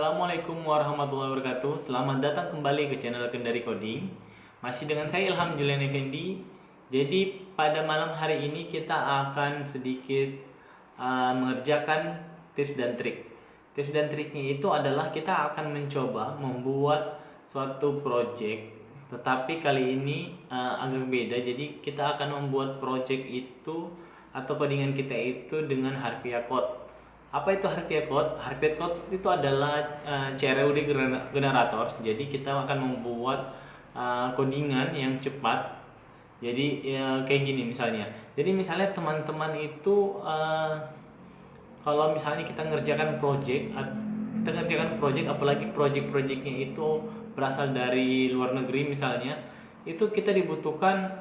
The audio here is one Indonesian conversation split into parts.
Assalamualaikum warahmatullahi wabarakatuh. Selamat datang kembali ke channel Kendari Coding. Masih dengan saya Ilham Julian Effendi. Jadi pada malam hari ini kita akan sedikit mengerjakan tips dan trik. Tips dan triknya itu adalah kita akan mencoba membuat suatu project, tetapi kali ini agak beda. Jadi kita akan membuat project itu atau codingan kita itu dengan harfiah code. Apa itu harfiah code? Harfiah code itu adalah CRUD generator. Jadi kita akan membuat codingan yang cepat. Jadi kayak gini misalnya. Jadi misalnya teman-teman itu kalau misalnya kita ngerjakan project apalagi project-projectnya itu berasal dari luar negeri misalnya, itu kita dibutuhkan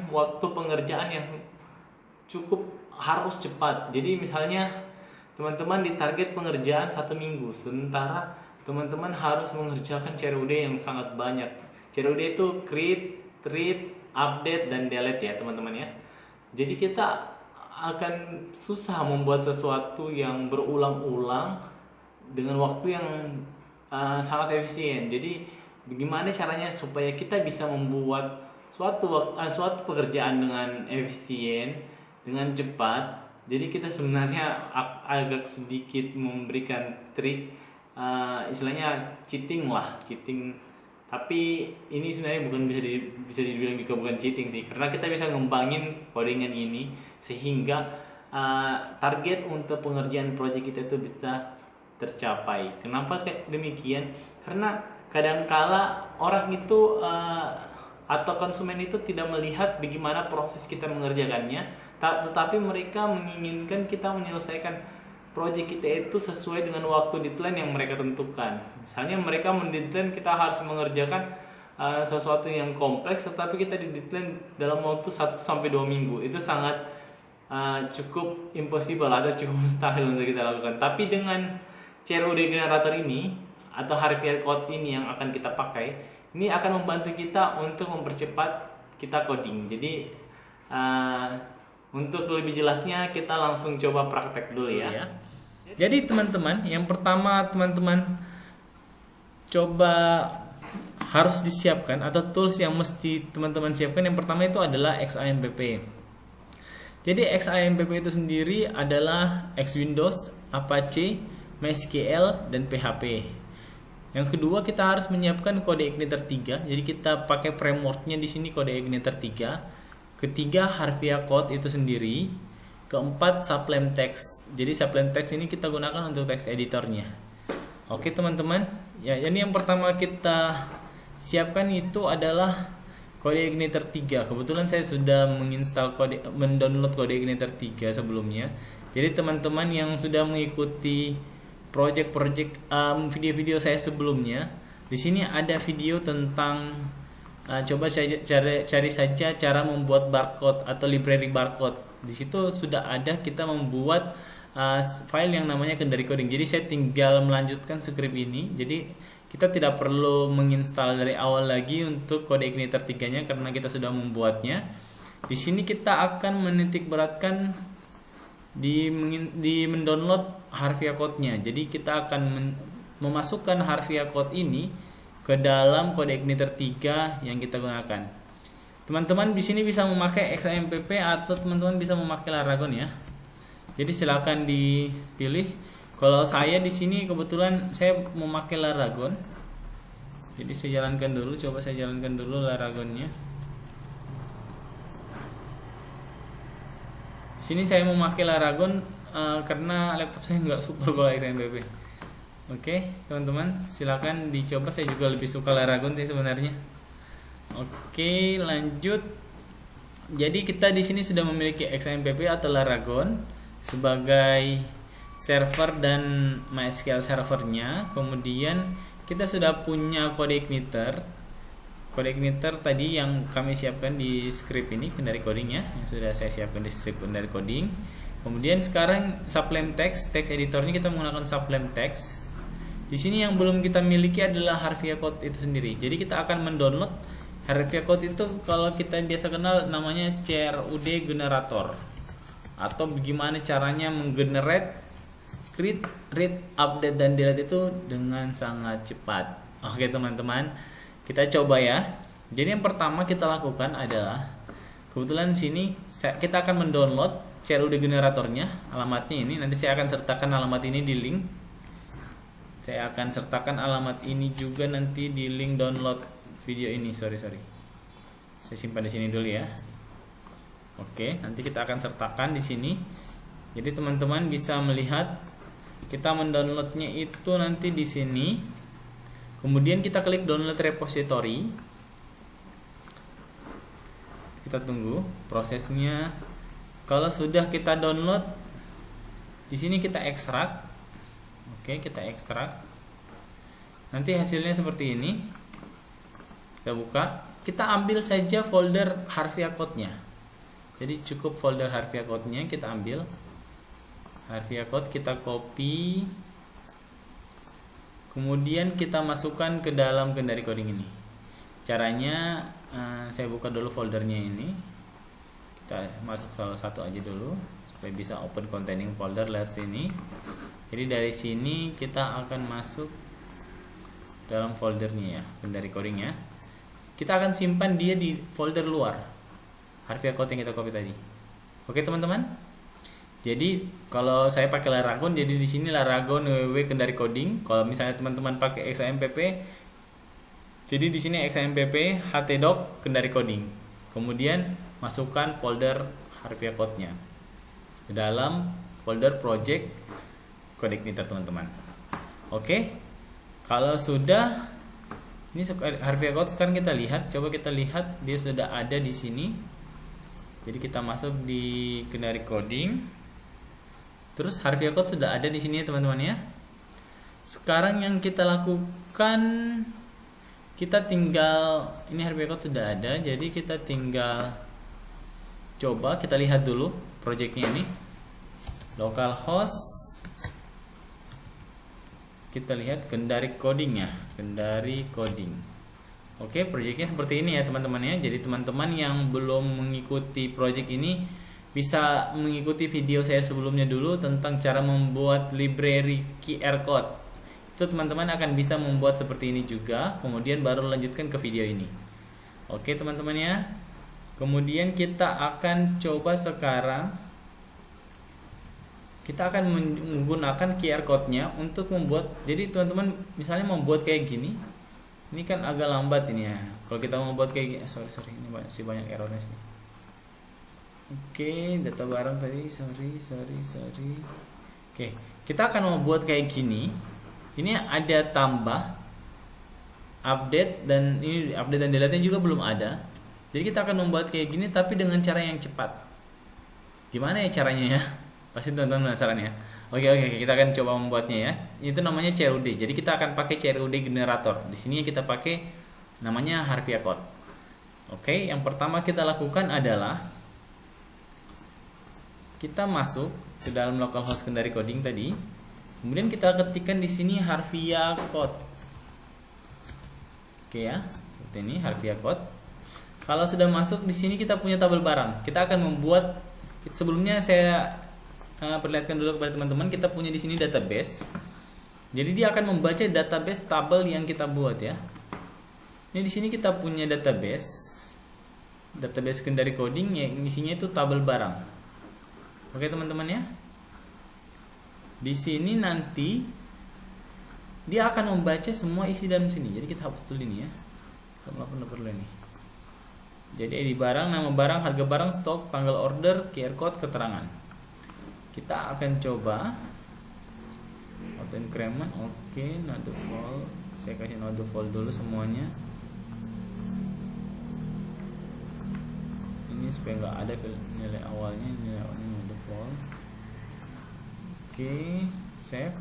waktu pengerjaan yang cukup harus cepat. Jadi misalnya teman-teman ditarget pengerjaan 1 minggu, sementara teman-teman harus mengerjakan CRUD yang sangat banyak. CRUD itu create, read, update, dan delete ya teman-teman ya. Jadi kita akan susah membuat sesuatu yang berulang-ulang dengan waktu yang sangat efisien. Jadi bagaimana caranya supaya kita bisa membuat suatu pekerjaan dengan efisien, dengan cepat. Jadi kita sebenarnya agak sedikit memberikan trik, istilahnya cheating. Tapi ini sebenarnya bukan bisa dibilang juga bukan cheating sih, karena kita bisa ngembangin codingan ini sehingga target untuk pengerjaan project kita itu bisa tercapai. Kenapa kayak demikian? Karena kadangkala orang itu atau konsumen itu tidak melihat bagaimana proses kita mengerjakannya, tetapi mereka menginginkan kita menyelesaikan project kita itu sesuai dengan waktu deadline yang mereka tentukan. Misalnya mereka mendeadline kita harus mengerjakan sesuatu yang kompleks, tetapi kita di deadline dalam waktu 1-2 minggu. Itu sangat cukup impossible atau cukup mustahil untuk kita lakukan. Tapi dengan CRUD generator ini atau harfiah code ini yang akan kita pakai, ini akan membantu kita untuk mempercepat kita coding. Jadi untuk lebih jelasnya kita langsung coba praktek dulu ya. Jadi teman-teman, yang pertama teman-teman coba harus disiapkan atau tools yang mesti teman-teman siapkan, yang pertama itu adalah XAMPP. Jadi XAMPP itu sendiri adalah X Windows, Apache, MySQL, dan PHP. Yang kedua, kita harus menyiapkan kode igniter 3. Jadi kita pakai frameworknya di sini kode igniter 3. Ketiga, harfiah code itu sendiri. Keempat, sublime text. Jadi sublime text ini kita gunakan untuk text editornya. Oke teman-teman, ya ini yang pertama kita siapkan itu adalah kode igniter 3. Kebetulan saya sudah mendownload kode igniter 3 sebelumnya. Jadi teman-teman yang sudah mengikuti project-project video-video saya sebelumnya, di sini ada video tentang coba cari saja cara membuat barcode atau library barcode. Di situ sudah ada kita membuat file yang namanya Kendari Coding. Jadi saya tinggal melanjutkan script ini. Jadi kita tidak perlu menginstal dari awal lagi untuk kode igniter 3-nya karena kita sudah membuatnya. Di sini kita akan menitik beratkan di mendownload harfiah code-nya. Jadi kita akan memasukkan harfiah code ini ke dalam kode igniter 3 yang kita gunakan. Teman-teman di sini bisa memakai XAMPP atau teman-teman bisa memakai Laragon ya. Jadi silakan dipilih. Kalau saya di sini kebetulan saya memakai Laragon. Jadi saya jalankan dulu Laragonnya. Di sini saya memakai Laragon karena laptop saya nggak support kalau XAMPP. Oke, teman-teman, silakan dicoba. Saya juga lebih suka Laragon sih sebenarnya. Oke, lanjut. Jadi kita di sini sudah memiliki XAMPP atau Laragon sebagai server dan MySQL servernya. Kemudian kita sudah punya kode igniter. Kode igniter tadi yang kami siapkan di script ini Kendari Coding ya, yang sudah saya siapkan di script Kendari Coding. Kemudian sekarang sublime text editornya kita menggunakan sublime text. Di sini yang belum kita miliki adalah harfiah code itu sendiri. Jadi kita akan mendownload harfiah code itu, kalau kita biasa kenal namanya CRUD generator, atau bagaimana caranya menggenerate read, update dan delete itu dengan sangat cepat. Oke teman-teman, kita coba ya. Jadi yang pertama kita lakukan adalah, kebetulan di sini kita akan mendownload CRUD generatornya, alamatnya ini. Nanti saya akan sertakan alamat ini di link. Saya akan sertakan alamat ini juga nanti di link download video ini. Sorry. Saya simpan di sini dulu ya. Oke, nanti kita akan sertakan di sini. Jadi teman-teman bisa melihat kita mendownloadnya itu nanti di sini. Kemudian kita klik download repository. Kita tunggu prosesnya. Kalau sudah kita download, di sini kita ekstrak. Oke, kita ekstrak. Nanti hasilnya seperti ini. Kita buka. Kita ambil saja folder Harvia Code-nya. Jadi cukup folder Harvia Code-nya kita ambil. Harvia Code kita copy. Kemudian kita masukkan ke dalam Kendari Coding ini. Caranya saya buka dulu foldernya ini. Kita masuk salah satu aja dulu supaya bisa open containing folder. Lihat sini. Jadi dari sini kita akan masuk dalam foldernya ya, Kendari Coding ya. Kita akan simpan dia di folder luar Harvia Code yang kita copy tadi. Oke teman-teman. Jadi kalau saya pakai Laragon, jadi di sini Laragon www Kendari Coding. Kalau misalnya teman-teman pakai XAMPP, jadi di sini XAMPP htdoc Kendari Coding. Kemudian masukkan folder Harvia Code-nya ke dalam folder project Codeigniter teman-teman. Oke. Kalau sudah, ini Harvia Code sekarang kita lihat, coba kita lihat dia sudah ada di sini. Jadi kita masuk di Kendari Coding. Terus Harvia Code sudah ada di sini ya teman-teman ya. Sekarang yang kita lakukan, kita tinggal, ini Harvia Code sudah ada, jadi kita tinggal coba kita lihat dulu projectnya ini. Localhost, kita lihat Kendari Coding ya, Kendari Coding. Oke, projectnya seperti ini ya teman-teman ya. Jadi teman-teman yang belum mengikuti project ini bisa mengikuti video saya sebelumnya dulu tentang cara membuat library QR code. Itu teman-teman akan bisa membuat seperti ini juga, kemudian baru lanjutkan ke video ini. Oke teman-teman ya. Kemudian kita akan coba sekarang, kita akan menggunakan QR code-nya untuk membuat. Jadi teman-teman misalnya membuat kayak gini, ini kan agak lambat ini ya. Kalau kita membuat kayak gini, sorry ini masih banyak errornya sih. Oke, data barang tadi, sorry. Oke, kita akan membuat kayak gini. Ini ada tambah, update dan ini update dan delete-nya juga belum ada. Jadi kita akan membuat kayak gini tapi dengan cara yang cepat. Gimana ya caranya ya? Pasti teman-teman penasaran ya. Oke, kita akan coba membuatnya ya. Itu namanya CRUD. Jadi kita akan pakai CRUD generator. Di sini kita pakai namanya Harvia Code. Oke, yang pertama kita lakukan adalah kita masuk ke dalam localhost Kendari Coding tadi. Kemudian kita ketikkan di sini Harvia Code. Oke ya, seperti ini Harvia Code. Kalau sudah masuk di sini kita punya tabel barang. Kita akan membuat, sebelumnya saya perlihatkan dulu kepada teman-teman, kita punya di sini database. Jadi dia akan membaca database tabel yang kita buat ya. Ini di sini kita punya database Kendari Coding yang isinya itu tabel barang. Oke teman-teman ya. Di sini nanti dia akan membaca semua isi dalam sini. Jadi kita hapus dulu ini ya. Kalau nggak perlu ini. Jadi ID barang, nama barang, harga barang, stok, tanggal order, QR code, keterangan. Kita akan coba auto increment. Oke, not default. Saya kasih not default dulu semuanya. Ini supaya nggak ada nilai awalnya, not default. Oke, save.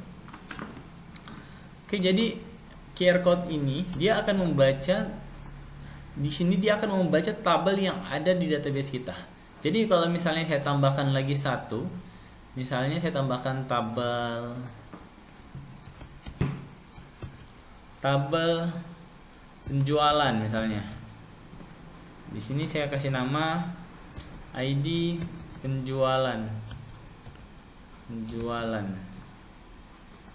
Oke, jadi QR code ini dia akan membaca. Di sini dia akan membaca tabel yang ada di database kita. Jadi kalau misalnya saya tambahkan lagi satu, misalnya saya tambahkan tabel penjualan misalnya. Di sini saya kasih nama ID penjualan.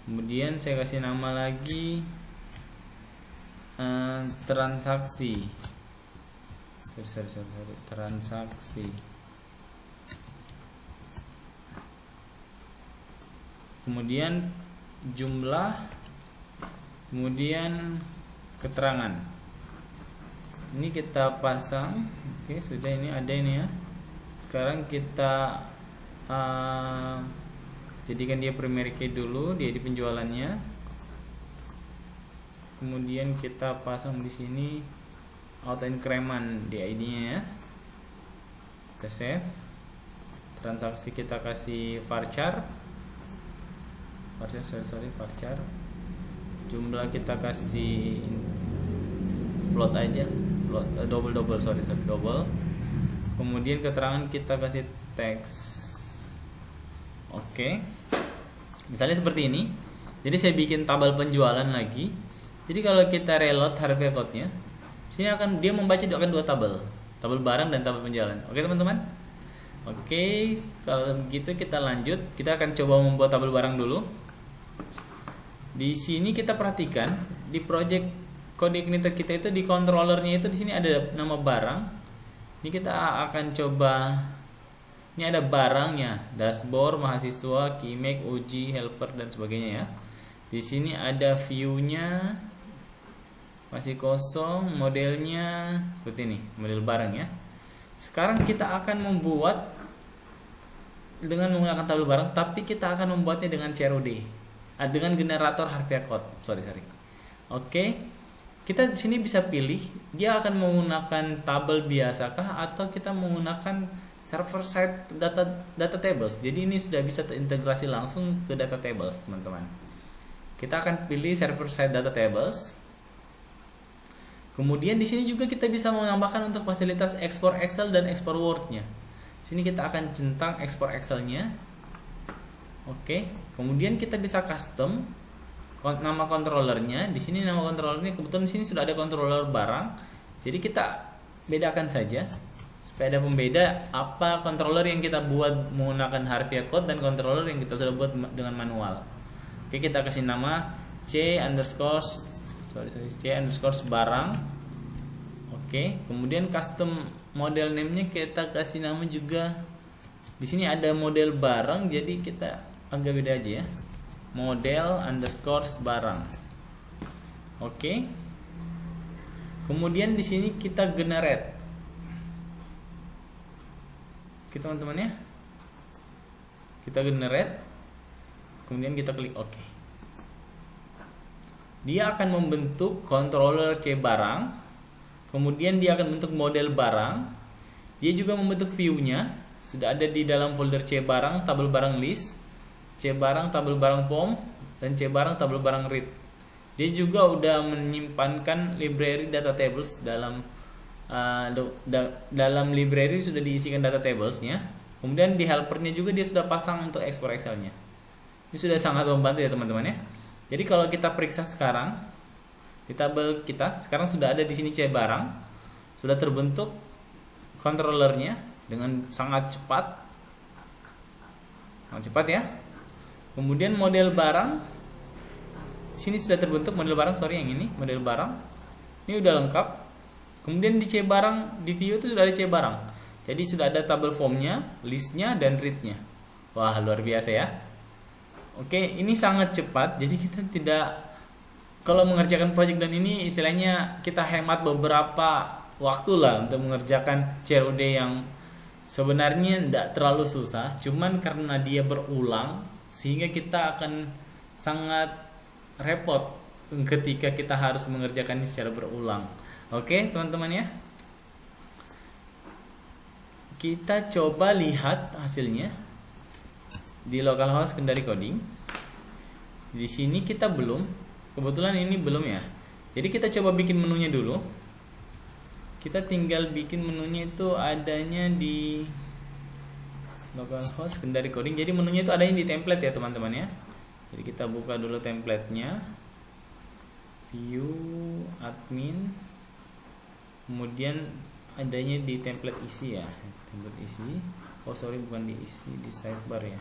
Kemudian saya kasih nama lagi transaksi. Transaksi. Kemudian jumlah, kemudian keterangan. Ini kita pasang. Oke, sudah, ini ada ini ya. Sekarang kita jadikan dia primary key dulu, dia di penjualannya. Kemudian kita pasang di sini auto increment di ID-nya ya. Kita save. Transaksi kita kasih varchar. Varchar. Jumlah kita kasih float aja. Double. Kemudian keterangan kita kasih teks. Oke. Misalnya seperti ini. Jadi saya bikin tabel penjualan lagi. Jadi kalau kita reload harga code-nya, sini dia membaca akan dua tabel barang dan tabel penjualan. Oke teman-teman. Oke, kalau begitu kita lanjut. Kita akan coba membuat tabel barang dulu. Di sini kita perhatikan di project code igniter kita itu di controllernya itu di sini ada nama barang. Ini kita akan coba. Ini ada barangnya, dashboard, mahasiswa, KeyMake, uji, helper dan sebagainya ya. Di sini ada view-nya masih kosong, modelnya seperti ini, model barang ya. Sekarang kita akan membuat dengan menggunakan tabel barang, tapi kita akan membuatnya dengan CRUD. Dengan generator harfiah code. Oke. Kita di sini bisa pilih dia akan menggunakan tabel biasakah atau kita menggunakan server side data tables. Jadi ini sudah bisa terintegrasi langsung ke data tables, teman-teman. Kita akan pilih server side data tables. Kemudian di sini juga kita bisa menambahkan untuk fasilitas ekspor Excel dan ekspor Word-nya. Sini kita akan centang ekspor Excel-nya. Oke, kemudian kita bisa custom nama controllernya. Di sini nama controllernya kebetulan di sini sudah ada controller barang. Jadi kita bedakan saja supaya ada pembeda apa controller yang kita buat menggunakan harfiah code dan controller yang kita sudah buat dengan manual. Oke, kita kasih nama C underscore barang. Oke, kemudian custom model name-nya kita kasih nama juga. Di sini ada model barang, jadi kita agak beda aja ya. Model underscore barang. Oke. Kemudian di sini kita generate. Oke teman-teman ya. Kita generate. Kemudian kita klik OK. Dia akan membentuk controller C barang. Kemudian dia akan membentuk model barang. Dia juga membentuk view-nya. Sudah ada di dalam folder C barang, tabel barang list, C barang, tabel barang form, dan C barang, tabel barang read. Dia juga udah menyimpankan library data tables dalam library sudah diisikan data tablesnya. Kemudian di helpernya juga dia sudah pasang untuk ekspor Excelnya. Ini sudah sangat membantu ya teman-teman ya. Jadi kalau kita periksa sekarang di tabel kita, sekarang sudah ada di sini C barang, sudah terbentuk controllernya dengan sangat cepat ya. Kemudian model barang sini sudah terbentuk model barang, yang ini model barang ini udah lengkap. Kemudian di C barang di view itu sudah ada C barang, jadi sudah ada tabel formnya, listnya dan readnya. Wah luar biasa ya. Oke, ini sangat cepat, jadi kita tidak kalau mengerjakan project dan ini istilahnya kita hemat beberapa waktu lah untuk mengerjakan CRUD yang sebenarnya tidak terlalu susah, cuman karena dia berulang sehingga kita akan sangat repot ketika kita harus mengerjakan ini secara berulang. Oke teman-teman ya, kita coba lihat hasilnya di localhost Kendari Coding. Di sini kita belum, kebetulan ini belum ya. Jadi kita coba bikin menunya dulu. Kita tinggal bikin menunya itu adanya di localhost Kendari Coding. Jadi menunya itu adanya di template ya teman-teman ya. Jadi kita buka dulu templatenya, view admin, kemudian adanya di template isi ya, template isi. Oh sorry, bukan di isi, di sidebar ya.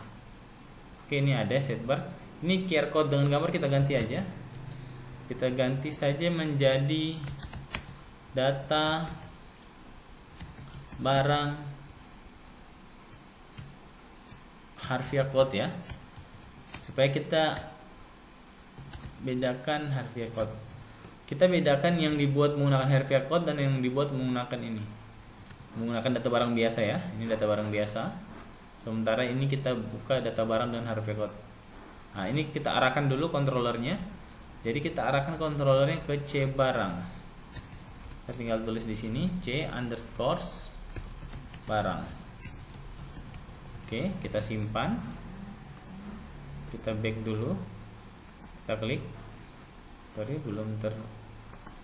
Oke, ini ada sidebar. Ini QR code dengan gambar kita ganti aja. Kita ganti saja menjadi data barang harfiah code ya, supaya kita bedakan harfiah code. Kita bedakan yang dibuat menggunakan harfiah code dan yang dibuat menggunakan ini, menggunakan data barang biasa ya. Ini data barang biasa, sementara ini kita buka data barang dan harfiah code. Nah, ini kita arahkan dulu kontrolernya. Jadi kita arahkan kontrolernya ke C barang. Kita tinggal tulis di sini C underscores barang. Oke, kita simpan. Kita back dulu. Kita klik. Sorry, belum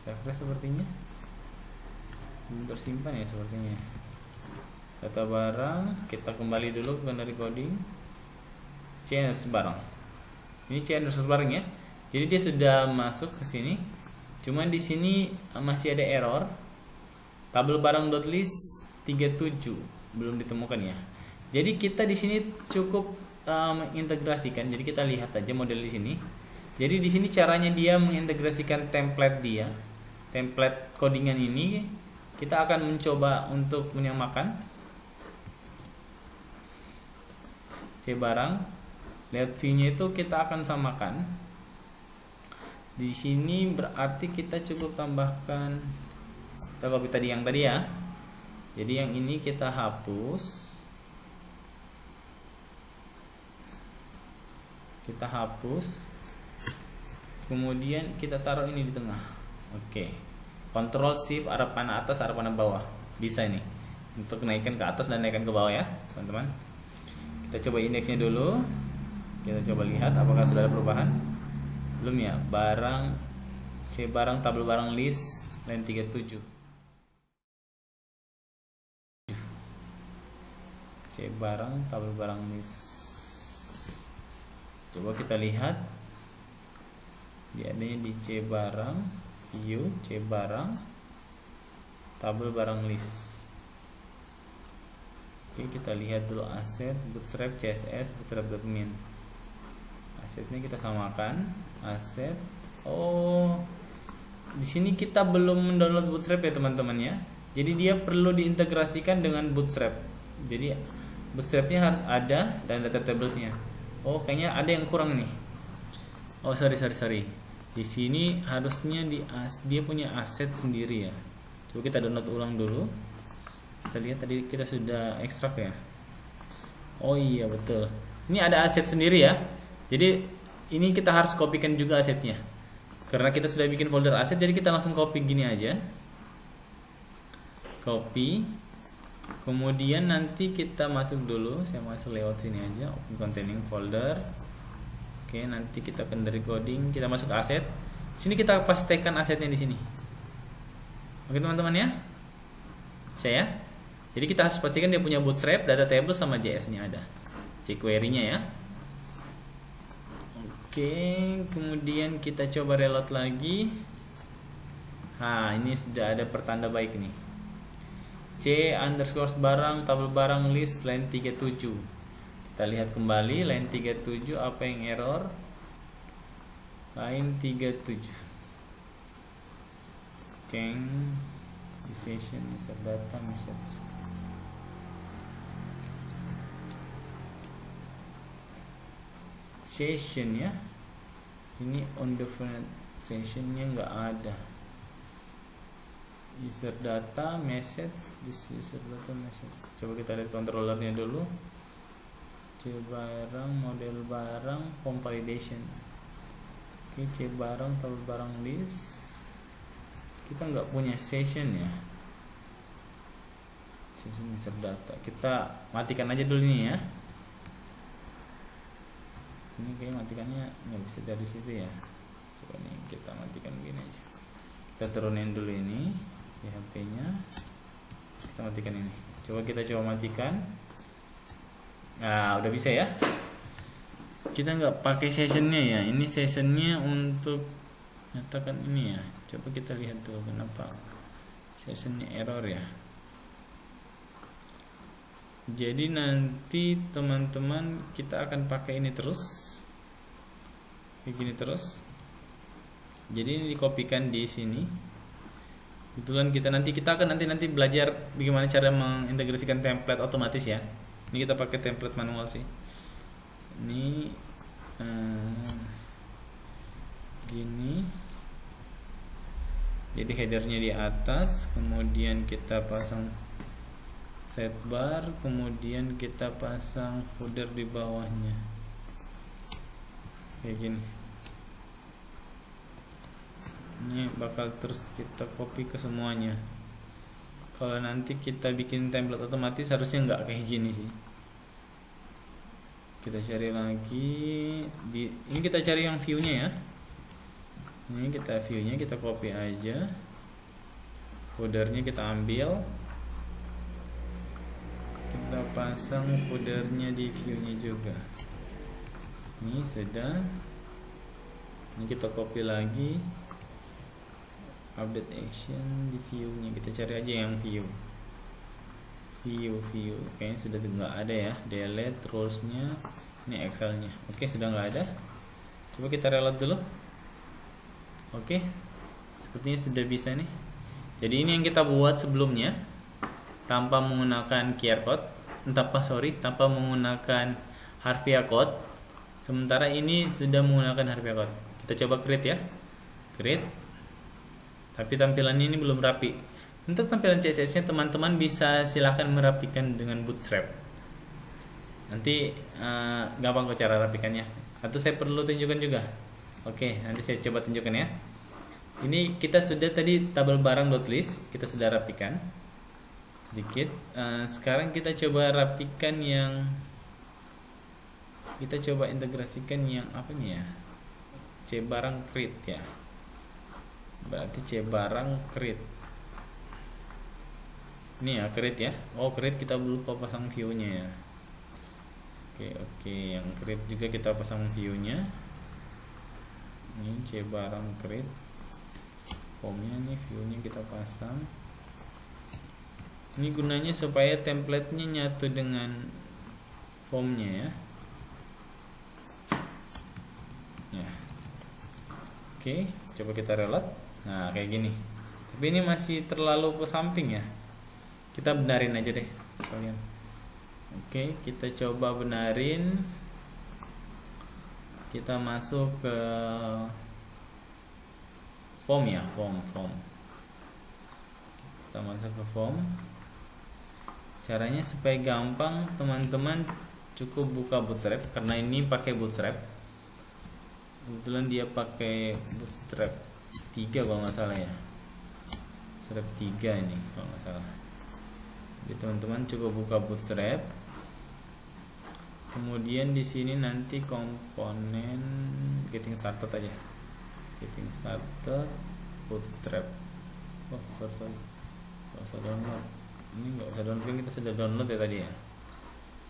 refresh sepertinya. Belum tersimpan ya sepertinya. Data barang, kita kembali dulu ke dari coding. C underscore barang. Ini C underscore barang ya. Jadi dia sudah masuk ke sini. Cuman di sini masih ada error. Tabel barang.list 37 belum ditemukan ya. Jadi kita di sini cukup mengintegrasikan. Jadi kita lihat aja model di sini. Jadi di sini caranya dia mengintegrasikan template dia. Template codingan ini kita akan mencoba untuk menyamakan. C barang, layout view-nya itu kita akan samakan. Di sini berarti kita cukup tambahkan, kita copy tadi yang tadi ya. Jadi yang ini kita hapus. Kita hapus. Kemudian kita taruh ini di tengah. Oke. Ctrl Shift arah panah atas, arah panah bawah. Bisa ini. Untuk naikkan ke atas dan naikkan ke bawah ya, teman-teman. Kita coba indeksnya dulu. Kita coba lihat apakah sudah ada perubahan. Belum ya. Barang C barang tabel barang list line 37. C barang tabel barang list. Coba kita lihat. Dia adanya di C barang view, C barang tabel barang list. Oke, kita lihat dulu aset bootstrap CSS bootstrap.min. Asetnya kita samakan aset. Oh, di sini kita belum mendownload bootstrap ya teman-teman ya. Jadi dia perlu diintegrasikan dengan bootstrap. Jadi bootstrapnya harus ada dan data tablesnya. Oh, kayaknya ada yang kurang nih. Oh, sorry. Di sini harusnya dia punya aset sendiri ya. Coba kita download ulang dulu. Kita lihat tadi kita sudah ekstrak ya. Oh iya betul. Ini ada aset sendiri ya. Jadi ini kita harus kopikan juga asetnya. Karena kita sudah bikin folder aset, jadi kita langsung copy gini aja. Copy. Kemudian nanti kita masuk dulu. Saya masuk lewat sini aja. Open containing folder. Oke, nanti kita akan dari coding, kita masuk aset. Sini kita pastikan asetnya di sini. Oke teman-teman ya. Saya. Jadi kita harus pastikan dia punya bootstrap, data table sama JS-nya ada. jQuery-nya ya. Oke, kemudian kita coba reload lagi. Nah, ini sudah ada pertanda baik nih. C underscore barang tabel barang list line 37. Kita lihat kembali line 37 apa yang error. Line 37. Change session user data message. Session ya. Ini on the front sessionnya nggak ada. User data message, this user data message. Coba kita lihat controllernya dulu. C barang, model barang, form validation. Oke, C barang, tabel barang list. Kita nggak punya session ya. Session user data. Kita matikan aja dulu ini ya. Ini kayak matikannya nggak bisa dari situ ya. Coba nih kita matikan begini aja. Kita turunin dulu ini di HP-nya. Kita matikan ini. Coba kita matikan. Nah, udah bisa ya. Kita nggak pakai sessionnya ya. Ini sessionnya untuk nyatakan ini ya. Coba kita lihat dulu kenapa sessionnya error ya. Jadi nanti teman-teman kita akan pakai ini terus. kayak gini terus. Jadi ini dikopikan di sini. Kebetulan kita akan nanti belajar bagaimana cara mengintegrasikan template otomatis ya. Ini kita pakai template manual sih. Ini gini. Jadi headernya di atas, kemudian kita pasang sidebar, kemudian kita pasang footer di bawahnya. Kayak gini. Ini bakal terus kita copy ke semuanya. Kalau nanti kita bikin template otomatis harusnya nggak kayak gini sih. Kita cari lagi ini kita cari yang view-nya ya. Ini kita view-nya kita copy aja. Foldernya kita ambil. Kita pasang foldernya di view-nya juga. Ini sudah. Ini kita copy lagi. Update action di view-nya. Kita cari aja yang view. View. Kayaknya sudah nggak ada ya. Delete rules-nya. Ini Excel-nya. Oke, sudah nggak ada. Coba kita reload dulu. Oke, sepertinya sudah bisa nih. Jadi ini yang kita buat sebelumnya tanpa menggunakan QR code, tanpa menggunakan harfiah code. Sementara ini sudah menggunakan harfiah code. Kita coba create ya, create. Tapi tampilannya ini belum rapi. Untuk tampilan CSS-nya teman-teman bisa silahkan merapikan dengan Bootstrap. Nanti gampang kok cara rapikannya. Atau saya perlu tunjukkan juga. Oke, nanti saya coba tunjukkan ya. Ini kita sudah tadi tabel barang.list kita sudah rapikan sedikit. Sekarang kita coba rapikan yang kita coba integrasikan yang apa nih ya? Cbarang create ya. Berarti Cbarang create. Ini ya create ya. Oh, create kita lupa pasang view-nya ya. Oke, yang create juga kita pasang view-nya. Ini Cbarang create, formnya nih, view-nya kita pasang. Ini gunanya supaya template-nya nyatu dengan formnya ya. Oke, coba kita reload. Nah, kayak gini. Tapi ini masih terlalu ke samping ya. Kita benarin aja deh kalian. Oke, kita coba benarin. Kita masuk ke form ya, form. Kita masuk ke form. Caranya supaya gampang, teman-teman cukup buka Bootstrap karena ini pakai Bootstrap. Kebetulan dia pakai Bootstrap 3 kalau nggak salah ya. Bootstrap 3 ini kalau nggak salah. Jadi teman-teman cukup buka Bootstrap. Kemudian di sini nanti komponen getting started aja. Getting started Bootstrap. Oh, sorry. Nggak usah download. Ini nggak usah download, kita sudah download ya tadi ya.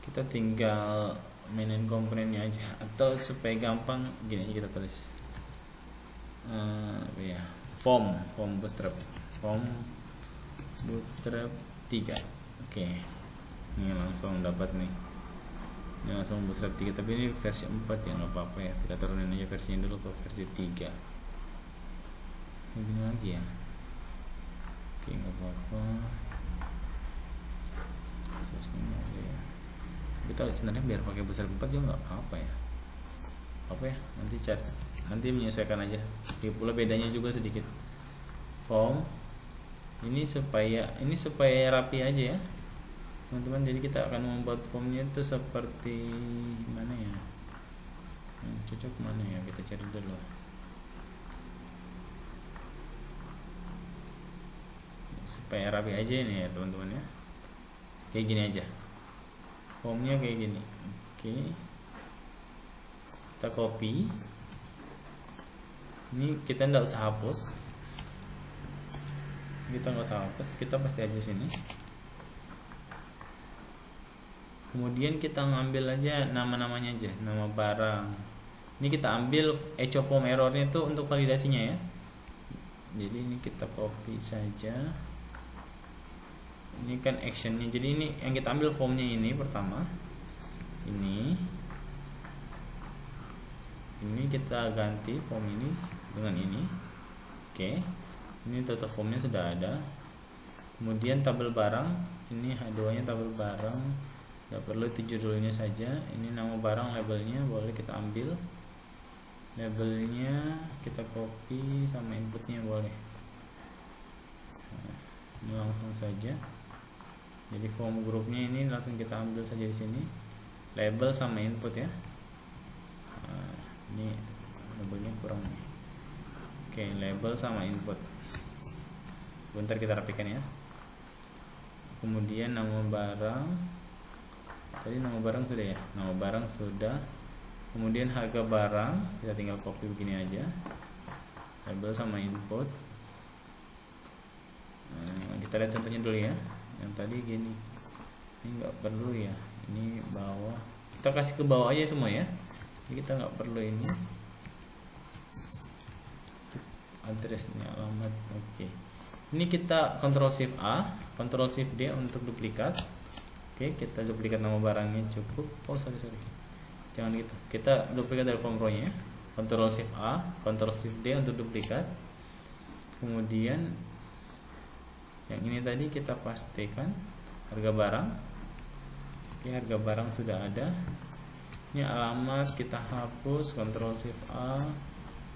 Kita tinggal mainin komponennya aja. Atau supaya gampang gini aja kita tulis. Ya, form Bootstrap. Form Bootstrap 3. Oke. Ini langsung dapat nih. Ini langsung Bootstrap 3, tapi ini versi 4 ya, nggak apa-apa ya, kita turunin aja versinya dulu ke versi 3. Ini lagi ya. Oke, nggak apa-apa. Kita sebenarnya biar pakai Bootstrap 4 juga nggak apa-apa ya. Apa ya, nanti menyesuaikan aja. Oke, pula bedanya juga sedikit. Form ini supaya rapi aja ya teman-teman. Jadi kita akan membuat formnya itu seperti mana ya, yang cocok mana ya, kita cari dulu. Supaya rapi aja ini ya teman-teman ya, kayak gini aja formnya kayak gini. Oke, kita copy. Ini kita nggak usah hapus, kita pasti aja sini. Kemudian kita ngambil aja nama-namanya aja, nama barang. Ini kita ambil echo form errornya itu untuk validasinya ya. Jadi ini kita copy saja. Ini kan actionnya. Jadi ini yang kita ambil formnya ini pertama. Ini Ini kita ganti form ini dengan ini. Oke, ini total formnya sudah ada. Kemudian tabel barang, ini H2 nya tabel barang, tidak perlu itu judulnya saja. Ini nama barang, labelnya boleh kita ambil, labelnya kita copy sama inputnya boleh. Nah, ini langsung saja. Jadi form grupnya ini langsung kita ambil saja di sini, label sama input ya. Nah, ini labelnya kurang nih. Oke, label sama input. Sebentar kita rapikan ya. Kemudian nama barang, tadi nama barang sudah ya, nama barang sudah. Kemudian harga barang kita tinggal copy begini aja, label sama input. Nah, kita lihat contohnya dulu ya. Yang tadi gini, ini nggak perlu ya, ini bawah kita kasih ke bawah aja semua ya, jadi kita nggak perlu ini addressnya, alamat. Oke, ini kita Ctrl Shift A, Ctrl Shift D untuk duplikat. Oke, kita duplikat nama barangnya cukup. Oh sorry, jangan gitu, kita duplikat dari form row nya, Ctrl Shift A, Ctrl Shift D untuk duplikat. Kemudian yang ini tadi kita pastikan harga barang. Oke, harga barang sudah ada. Ini alamat kita hapus, Ctrl Shift A,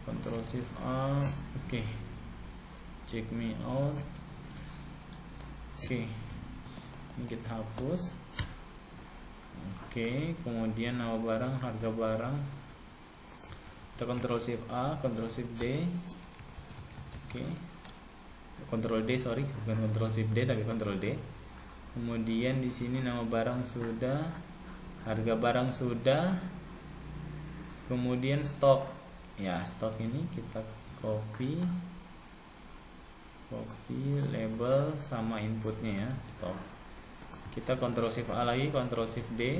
Ctrl Shift A. Oke, check me out. Oke, ini kita hapus. Oke, kemudian nama barang, harga barang, kita Ctrl Shift A, Ctrl Shift D. Oke, Ctrl D, sorry, bukan Ctrl Shift D tapi Ctrl D. Kemudian di sini nama barang sudah, harga barang sudah. Kemudian stok, ya stok ini kita copy label sama inputnya ya, stok. Kita Ctrl Shift A lagi, Ctrl Shift D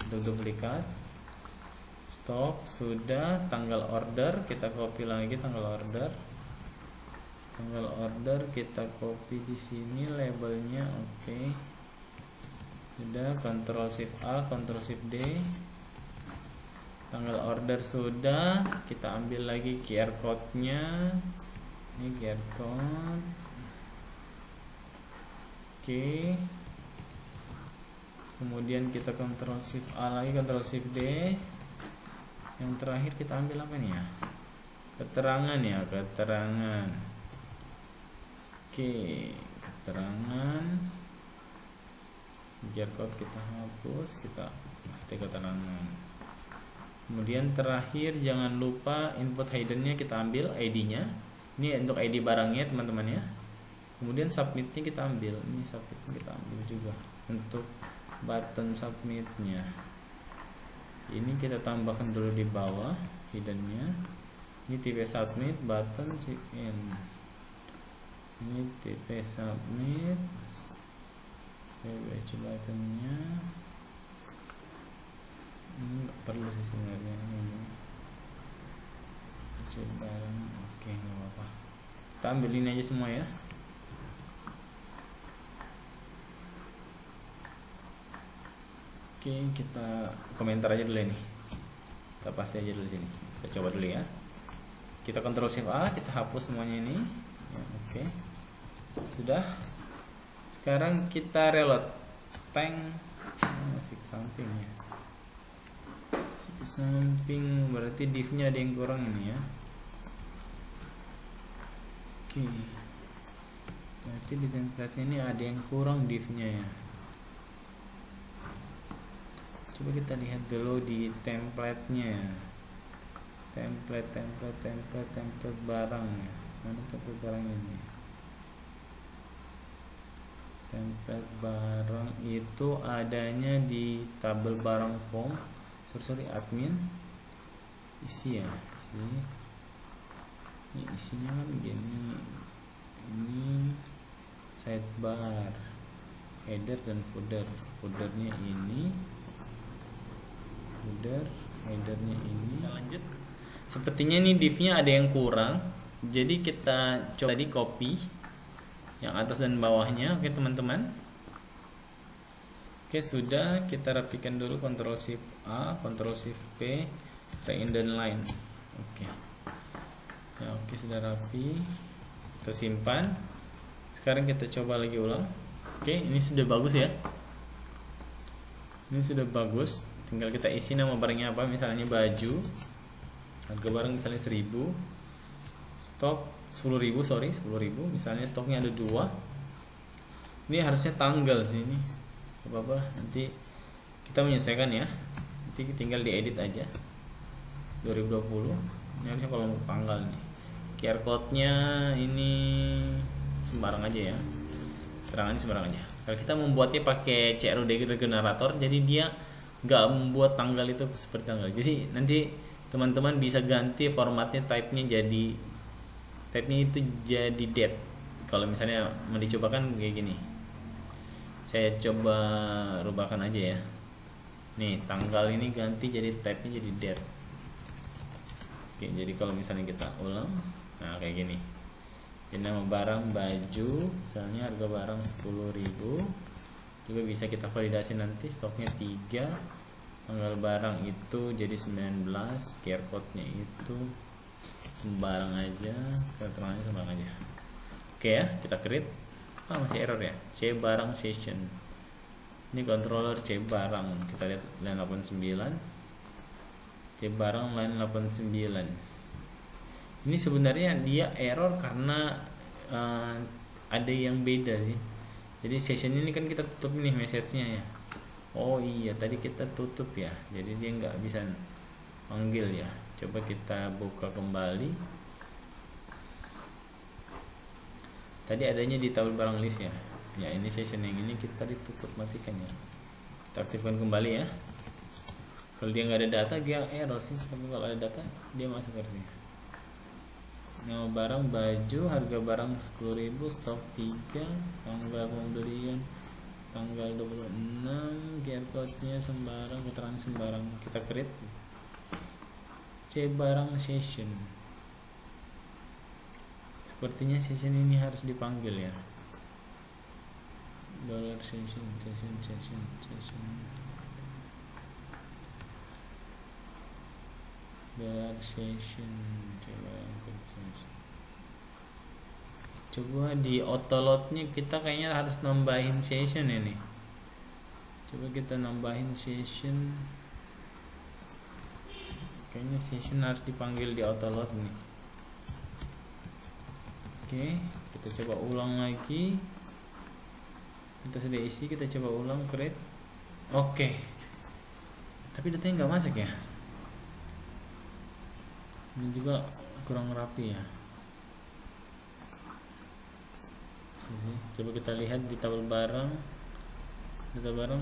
untuk duplikat. Stok sudah, tanggal order kita copy lagi, tanggal order kita copy di sini, labelnya. Oke, sudah, Ctrl Shift A, Ctrl Shift D. Tanggal order sudah, kita ambil lagi QR code-nya. Ini QR code. Oke, kemudian kita Ctrl Shift A lagi, Ctrl Shift D. Yang terakhir kita ambil apa nih ya, keterangan ya, keterangan. Oke, keterangan, QR code kita hapus, kita pasti keterangan. Kemudian terakhir jangan lupa input hiddennya kita ambil, ID-nya. Ini untuk ID barangnya teman-teman ya. Kemudian submitnya kita ambil, ini submitnya kita ambil juga untuk button submitnya. Ini kita tambahkan dulu di bawah hiddennya. Ini tipe submit, button check in. Ini tipe submit, PWC buttonnya. Ini nggak perlu sih sebenarnya ini. Cek barang, oke nggak apa-apa. Kita ambil ini aja semua ya. Oke, kita komentar aja dulu ini. Kita pasti aja dulu sini. Kita coba dulu ya. Kita Ctrl Shift A, kita hapus semuanya ini. Ya, oke. Sudah. Sekarang kita reload tank, masih ke samping ya. Masih ke samping, berarti div-nya ada yang kurang ini ya. Oke. Berarti di template ini ada yang kurang div-nya ya. Coba kita lihat dulu di template-nya. Template barang ya. Mana template barang ini? Template barang itu adanya di tabel barang form. Sorry, admin. Isi ya, isi. Ini isinya kan gini. Ini sidebar, header dan footer. Footernya ini. Headernya ini. Kita lanjut. Sepertinya nih div-nya ada yang kurang, jadi kita coba tadi copy yang atas dan bawahnya. Oke teman-teman. Oke, sudah, kita rapikan dulu, Ctrl Shift A, Ctrl Shift P, kita indent line. Oke ya, oke sudah rapi, kita simpan. Sekarang kita coba lagi ulang. Oke, ini sudah bagus ya, ini sudah bagus. Tinggal kita isi nama barangnya apa, misalnya baju, harga barang misalnya 1000, stok 10.000, sorry 10.000, misalnya stoknya ada 2. Ini harusnya tanggal sih, ini apa-apa nanti kita menyesuaikan ya, nanti tinggal diedit aja 2020. Ini harusnya kalau tanggal nih. QR code nya ini sembarang aja ya, terangannya sembarang aja. Kalau kita membuatnya pakai CRUD generator, jadi dia nggak membuat tanggal itu seperti tanggal. Jadi nanti teman-teman bisa ganti formatnya, type-nya itu jadi date. Kalau misalnya mau dicobakan kayak gini, saya coba rubahkan aja ya. Nih tanggal ini ganti jadi type-nya jadi date. Oke, jadi kalau misalnya kita ulang, nah kayak gini. Ini nama barang baju, misalnya harga barang 10.000. Juga bisa kita validasi nanti stoknya 3, tanggal barang itu jadi 19, QR code-nya itu sembarang aja, keterangannya sembarang aja. Oke ya, kita create. Masih error ya, C barang session. Ini controller C barang, kita lihat line 89, C barang line 89. Ini sebenarnya dia error karena ada yang beda sih. Jadi session ini kan kita tutup nih message-nya ya. Oh iya, tadi kita tutup ya, jadi dia nggak bisa manggil ya. Coba kita buka kembali. Tadi adanya di tabel barang list ya. Ya ini session yang ini kita ditutup, matikan ya. Kita aktifkan kembali ya. Kalau dia nggak ada data dia error sih, tapi kalau ada data dia masuk harusnya. Nama barang baju, harga barang 10.000, stok 3, tanggal pembelian tanggal 26, QR code-nya sembarang, keterangan sembarang. Kita create C barang session. Sepertinya session ini harus dipanggil ya. Dollar session. Dollar session. Coba di autoload-nya kita kayaknya harus nambahin session ini. Coba kita nambahin session. Kayaknya session harus dipanggil di autoload nih. Oke, kita coba ulang lagi. Kita sudah isi, kita coba ulang create. Oke. Tapi datanya nggak masuk ya. Ini juga kurang rapi ya. Coba kita lihat di tabel barang, data barang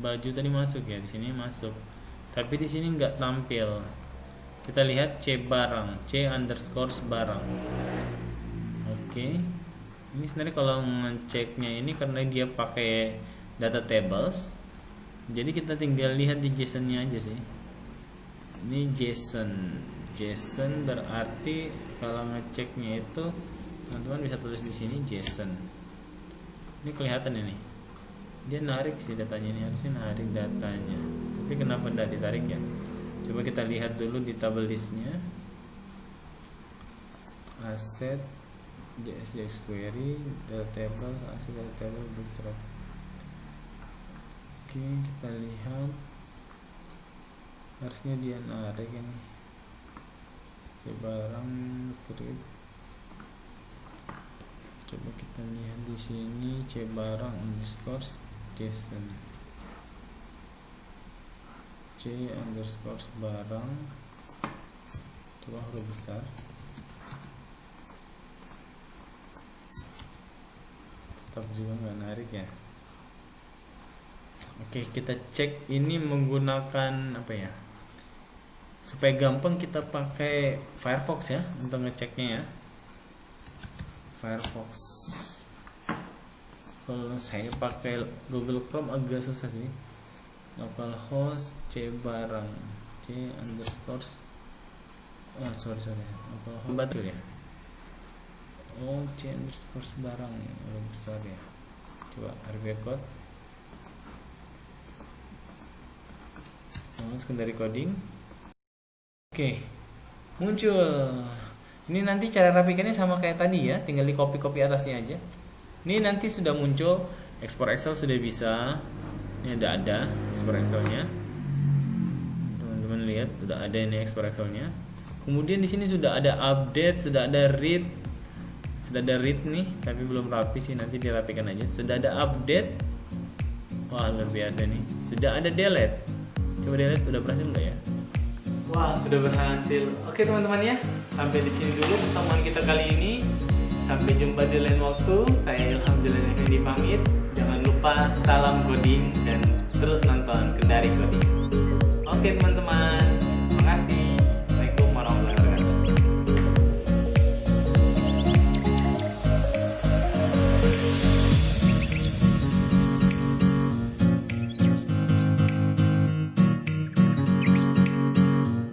baju tadi masuk ya, di sini masuk, tapi di sini nggak tampil. Kita lihat C barang, C underscore barang. Oke, ini sebenarnya kalau ngeceknya ini karena dia pakai data tables, jadi kita tinggal lihat di JSON-nya aja sih. Ini JSON berarti kalau ngeceknya itu teman-teman bisa tulis di sini JSON. Ini kelihatan ini. Dia narik sih datanya, ini harusnya narik datanya. Tapi kenapa tidak ditarik ya? Coba kita lihat dulu di tabel listnya. Aset, JSX query, data table, aset data table, bootstrap. Oke, kita lihat. Harusnya dia narik ini. Coba barang create. Coba kita lihat di sini C barang underscore JSON, C underscore barang, coba huruf besar. Tetap juga nggak narik ya. Oke, kita cek ini menggunakan apa ya, supaya gampang kita pakai Firefox ya untuk ngeceknya ya. Firefox. Kalau saya pakai Google Chrome agak susah sih. Localhost C barang, C underscore. Sorry. Localhost betul ya. Oh, C underscore barang ya, lebih besar ya. Coba RB code. Masukkan dari coding. Oke, muncul. Ini nanti cara rapikannya sama kayak tadi ya, tinggal di copy atasnya aja. Ini nanti sudah muncul, ekspor Excel sudah bisa. Ini ada ekspor Excelnya. Teman-teman lihat, sudah ada ini ekspor Excelnya. Kemudian di sini sudah ada update, sudah ada read nih, tapi belum rapi sih, nanti dirapikan aja. Sudah ada update. Wah, luar biasa nih. Sudah ada delete. Coba delete, udah berhasil nggak ya? Wah, sudah berhasil. Oke teman-teman ya, sampai di sini dulu pertemuan kita kali ini. Sampai jumpa di lain waktu. Saya Ilham Jalani Effendi pamit. Jangan lupa salam coding dan terus nonton Kendari Coding. Oke teman-teman, terima kasih.